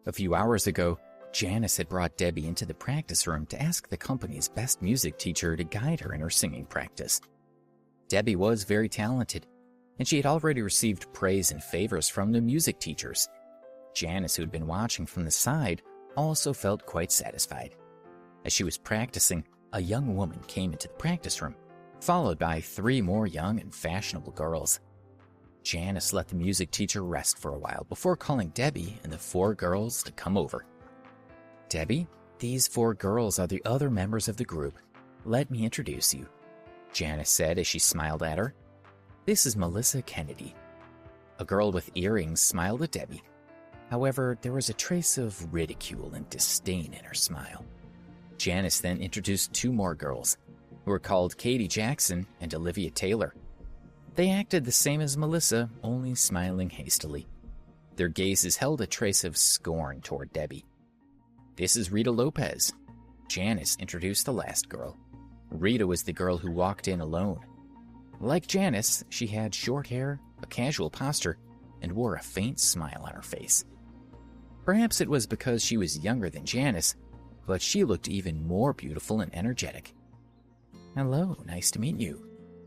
A few hours ago, Janice had brought Debbie into the practice room to ask the company's best music teacher to guide her in her singing practice. Debbie was very talented, and she had already received praise and favors from the music teachers. Janice, who had been watching from the side, also felt quite satisfied. As she was practicing, a young woman came into the practice room, followed by 3 more young and fashionable girls. Janice let the music teacher rest for a while before calling Debbie and the 4 girls to come over. "Debbie, these 4 girls are the other members of the group. Let me introduce you," Janice said as she smiled at her. "This is Melissa Kennedy." A girl with earrings smiled at Debbie. However, there was a trace of ridicule and disdain in her smile. Janice then introduced 2 more girls, who were called Katie Jackson and Olivia Taylor. They acted the same as Melissa, only smiling hastily. Their gazes held a trace of scorn toward Debbie. "This is Rita Lopez." Janice introduced the last girl. Rita was the girl who walked in alone. Like Janice, she had short hair, a casual posture, and wore a faint smile on her face. Perhaps it was because she was younger than Janice, but she looked even more beautiful and energetic. "Hello, nice to meet you,"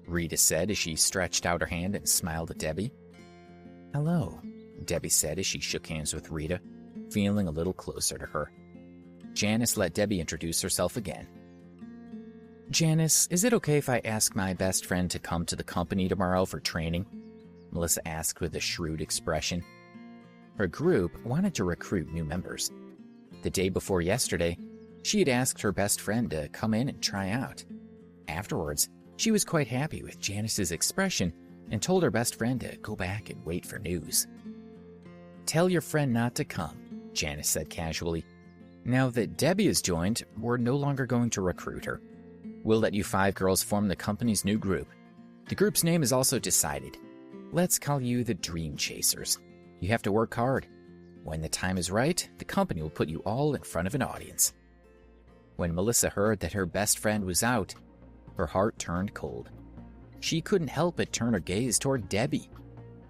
Rita said as she stretched out her hand and smiled at Debbie. "Hello," Debbie said as she shook hands with Rita, feeling a little closer to her. Janice let Debbie introduce herself again. "Janice, is it okay if I ask my best friend to come to the company tomorrow for training?" Melissa asked with a shrewd expression. Her group wanted to recruit new members. The day before yesterday, she had asked her best friend to come in and try out. Afterwards, she was quite happy with Janice's expression and told her best friend to go back and wait for news. "Tell your friend not to come," Janice said casually. "Now that Debbie has joined, we're no longer going to recruit her. We'll let you 5 girls form the company's new group. The group's name is also decided. Let's call you the Dream Chasers. You have to work hard. When the time is right, the company will put you all in front of an audience." When Melissa heard that her best friend was out, her heart turned cold. She couldn't help but turn her gaze toward Debbie.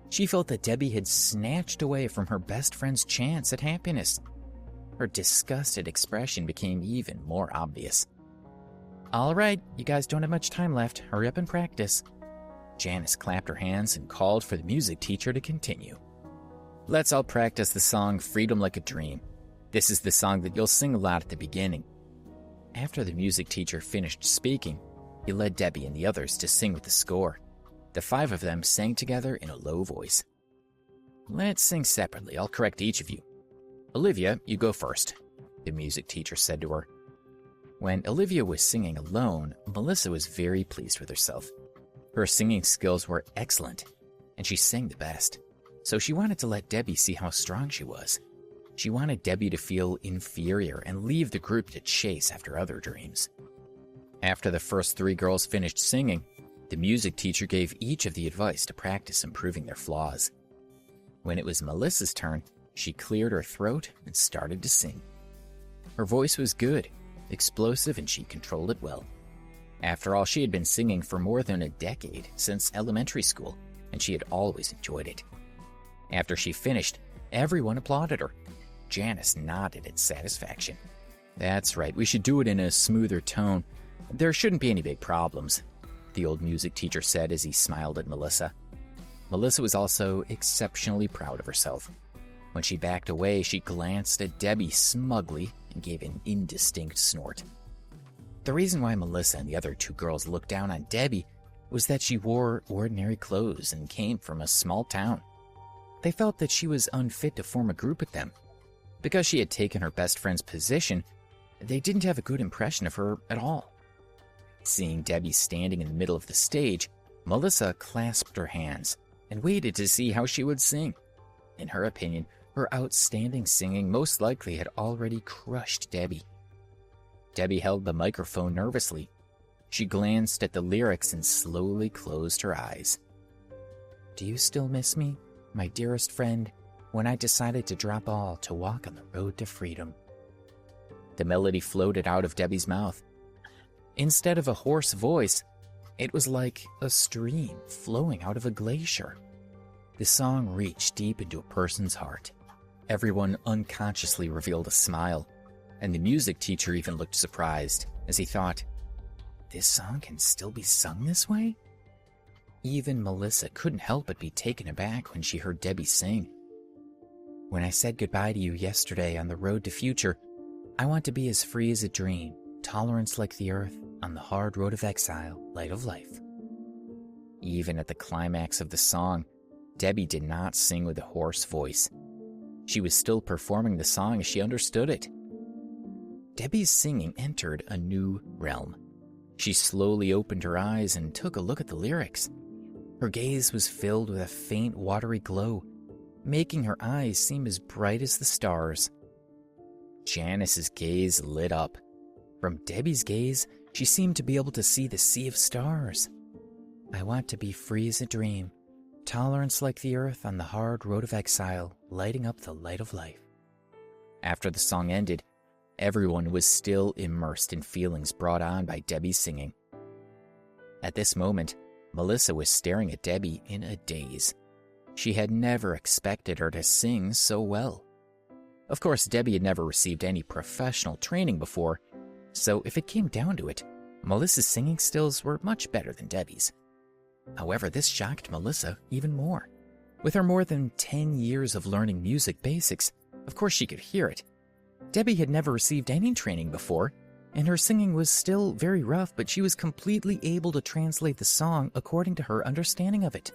She felt that Debbie had snatched away from her best friend's chance at happiness. Her disgusted expression became even more obvious. "All right, you guys don't have much time left. Hurry up and practice." Janice clapped her hands and called for the music teacher to continue. "Let's all practice the song Freedom Like a Dream. This is the song that you'll sing aloud at the beginning." After the music teacher finished speaking, he led Debbie and the others to sing with the score. The 5 of them sang together in a low voice. "Let's sing separately. I'll correct each of you. Olivia, you go first," the music teacher said to her. When Olivia was singing alone, Melissa was very pleased with herself. Her singing skills were excellent, and she sang the best. So she wanted to let Debbie see how strong she was. She wanted Debbie to feel inferior and leave the group to chase after other dreams. After the first 3 girls finished singing, the music teacher gave each of the advice to practice improving their flaws. When it was Melissa's turn, she cleared her throat and started to sing. Her voice was good, explosive, and she controlled it well. After all, she had been singing for more than a decade, since elementary school, and she had always enjoyed it. After she finished, everyone applauded her. Janice nodded in satisfaction. "That's right, we should do it in a smoother tone. There shouldn't be any big problems," the old music teacher said as he smiled at Melissa. Melissa was also exceptionally proud of herself. When she backed away, she glanced at Debbie smugly and gave an indistinct snort. The reason why Melissa and the other 2 girls looked down on Debbie was that she wore ordinary clothes and came from a small town. They felt that she was unfit to form a group with them. Because she had taken her best friend's position, they didn't have a good impression of her at all. Seeing Debbie standing in the middle of the stage, Melissa clasped her hands and waited to see how she would sing. In her opinion, her outstanding singing most likely had already crushed Debbie. Debbie held the microphone nervously. She glanced at the lyrics and slowly closed her eyes. "Do you still miss me, my dearest friend, when I decided to drop all to walk on the road to freedom?" The melody floated out of Debbie's mouth. Instead of a hoarse voice, it was like a stream flowing out of a glacier. The song reached deep into a person's heart. Everyone unconsciously revealed a smile, and the music teacher even looked surprised as he thought, "This song can still be sung this way?" Even Melissa couldn't help but be taken aback when she heard Debbie sing. "When I said goodbye to you yesterday on the road to future, I want to be as free as a dream, tolerance like the earth, on the hard road of exile, light of life." Even at the climax of the song, Debbie did not sing with a hoarse voice. She was still performing the song as she understood it. Debbie's singing entered a new realm. She slowly opened her eyes and took a look at the lyrics. Her gaze was filled with a faint watery glow, making her eyes seem as bright as the stars. Janice's gaze lit up. From Debbie's gaze, she seemed to be able to see the sea of stars. "I want to be free as a dream, tolerance like the earth on the hard road of exile, lighting up the light of life." After the song ended, everyone was still immersed in feelings brought on by Debbie's singing. At this moment, Melissa was staring at Debbie in a daze. She had never expected her to sing so well. Of course, Debbie had never received any professional training before, so if it came down to it, Melissa's singing skills were much better than Debbie's. However, this shocked Melissa even more. With her more than 10 years of learning music basics, of course she could hear it. Debbie had never received any training before, and her singing was still very rough, but she was completely able to translate the song according to her understanding of it.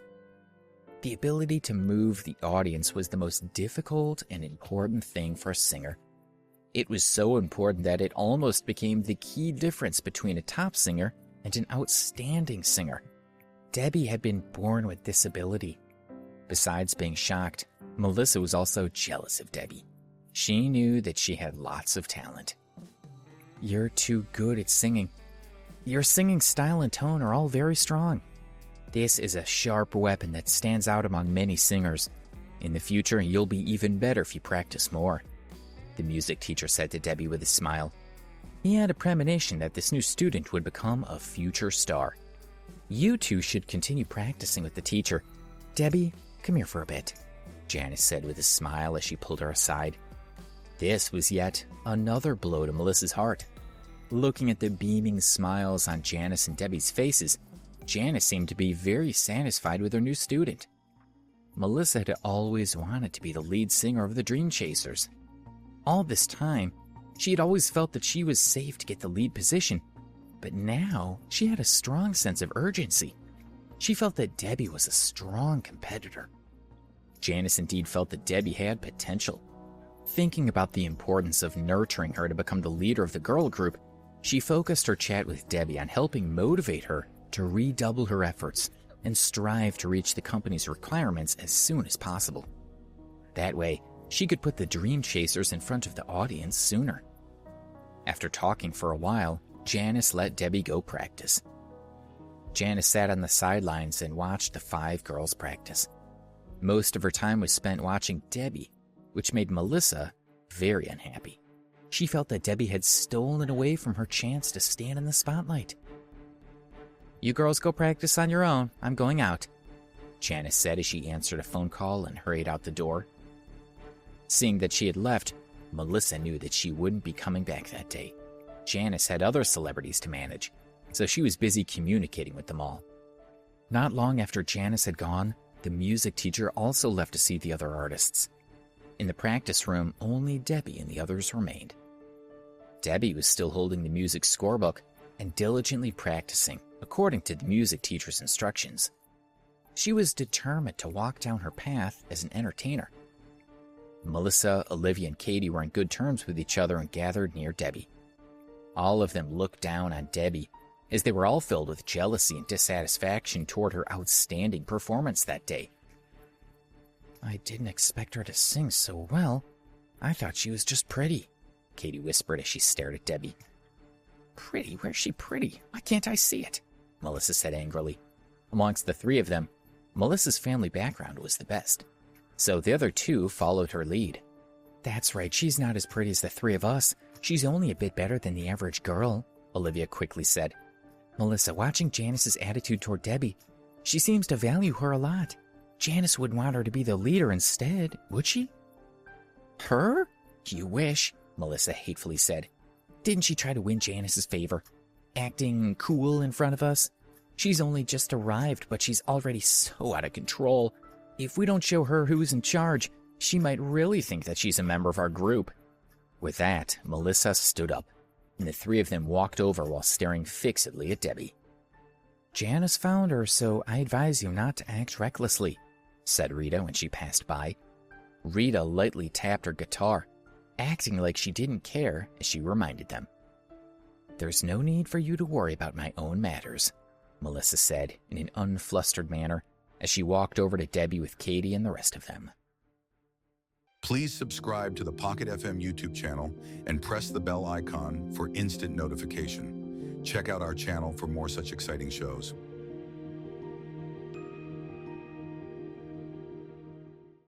The ability to move the audience was the most difficult and important thing for a singer. It was so important that it almost became the key difference between a top singer and an outstanding singer. Debbie had been born with this ability. Besides being shocked, Melissa was also jealous of Debbie. She knew that she had lots of talent. "You're too good at singing. Your singing style and tone are all very strong. This is a sharp weapon that stands out among many singers. In the future, you'll be even better if you practice more," the music teacher said to Debbie with a smile. He had a premonition that this new student would become a future star. "You two should continue practicing with the teacher. Debbie, come here for a bit," Janice said with a smile as she pulled her aside. This was yet another blow to Melissa's heart. Looking at the beaming smiles on Janice and Debbie's faces, Janice seemed to be very satisfied with her new student. Melissa had always wanted to be the lead singer of the Dream Chasers. All this time, she had always felt that she was safe to get the lead position, but now she had a strong sense of urgency. She felt that Debbie was a strong competitor. Janice indeed felt that Debbie had potential. Thinking about the importance of nurturing her to become the leader of the girl group, she focused her chat with Debbie on helping motivate her to redouble her efforts and strive to reach the company's requirements as soon as possible. That way, she could put the Dream Chasers in front of the audience sooner. After talking for a while, Janice let Debbie go practice. Janice sat on the sidelines and watched the 5 girls practice. Most of her time was spent watching Debbie, which made Melissa very unhappy. She felt that Debbie had stolen away from her chance to stand in the spotlight. "You girls go practice on your own. I'm going out," Janice said as she answered a phone call and hurried out the door. Seeing that she had left, Melissa knew that she wouldn't be coming back that day. Janice had other celebrities to manage, so she was busy communicating with them all. Not long after Janice had gone, the music teacher also left to see the other artists. In the practice room, only Debbie and the others remained. Debbie was still holding the music scorebook and diligently practicing according to the music teacher's instructions. She was determined to walk down her path as an entertainer. Melissa, Olivia, and Katie were on good terms with each other and gathered near Debbie. All of them looked down on Debbie, as they were all filled with jealousy and dissatisfaction toward her outstanding performance that day. "I didn't expect her to sing so well. I thought she was just pretty," Katie whispered as she stared at Debbie. "Pretty? Where's she pretty? Why can't I see it?" Melissa said angrily. Amongst the 3 of them, Melissa's family background was the best, so the other 2 followed her lead. "That's right, she's not as pretty as the 3 of us. She's only a bit better than the average girl," Olivia quickly said. "Melissa, watching Janice's attitude toward Debbie, she seems to value her a lot. Janice wouldn't want her to be the leader instead, would she?" Her? You wish, Melissa hatefully said. Didn't she try to win Janice's favor? Acting cool in front of us? She's only just arrived, but she's already so out of control. If we don't show her who's in charge, she might really think that she's a member of our group. With that, Melissa stood up, and the three of them walked over while staring fixedly at Debbie. Janice found her, so I advise you not to act recklessly, said Rita when she passed by. Rita lightly tapped her guitar, acting like she didn't care as she reminded them. There's no need for you to worry about my own matters, Melissa said in an unflustered manner as she walked over to Debbie with Katie and the rest of them. Please subscribe to the Pocket FM YouTube channel and press the bell icon for instant notification. Check out our channel for more such exciting shows.